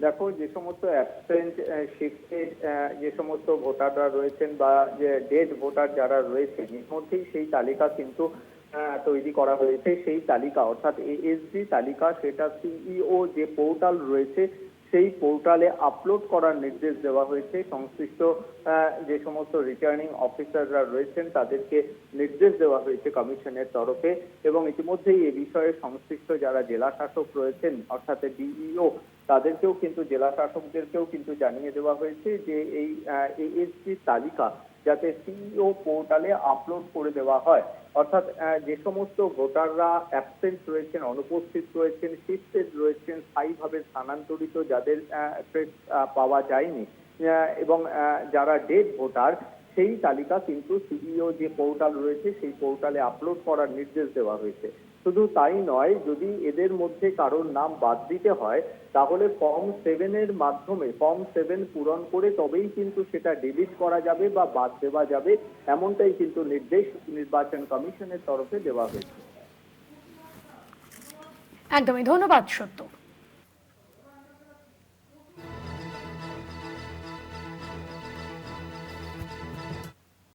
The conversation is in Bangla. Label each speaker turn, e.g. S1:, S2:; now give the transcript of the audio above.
S1: দেখো, যে সমস্ত অ্যাবসেন্ট শিফটেড যে সমস্ত ভোটাররা রয়েছেন বা যে ডেড ভোটার যারা রয়েছেন, এর মধ্যেই সেই তালিকা কিন্তু তৈরি করা হয়েছে। সেই তালিকা অর্থাৎ এএসডি তালিকা, সেটা সিইও যে পোর্টাল রয়েছে সেই পোর্টালে আপলোড করার নির্দেশ দেওয়া হয়েছে। সংশ্লিষ্ট যে সমস্ত রিটার্নিং অফিসাররা রয়েছেন তাদেরকে নির্দেশ দেওয়া হয়েছে কমিশনের তরফে, এবং ইতিমধ্যেই এ বিষয়ে সংশ্লিষ্ট যারা জেলা শাসক রয়েছেন অর্থাৎ ডিইও, তাদেরকেও কিন্তু জেলা শাসকদেরকেও কিন্তু জানিয়ে দেওয়া হয়েছে যে এই এএসডি তালিকা যাতে সিইও পোর্টালে আপলোড করে দেওয়া হয়। অর্থাৎ যে সমস্ত ভোটাররা অ্যাবসেন্ট রয়েছেন, অনুপস্থিত রয়েছেন, শিফটেড রয়েছেন, স্থায়ীভাবে স্থানান্তরিত যাদের ট্রেস পাওয়া যায়নি, এবং যারা ডেড ভোটার, সেই তালিকা কিন্তু সিইও যে পোর্টাল রয়েছে সেই পোর্টালে আপলোড করার নির্দেশ দেওয়া হয়েছে। শুধু তাই নয়, যদি এদের মধ্যে কারোর নাম বাদ দিতে হয় তাহলে ফর্ম 7 এর মাধ্যমে ফর্ম 7 পূরণ করে তবেই কিন্তু সেটা ডিলিট করা যাবে বা বাদ দেওয়া যাবে, এমনটাই কিন্তু নির্দেশ নির্বাচন কমিশনের তরফে দেওয়া হয়েছে।
S2: একদমই, ধন্যবাদ সত্য।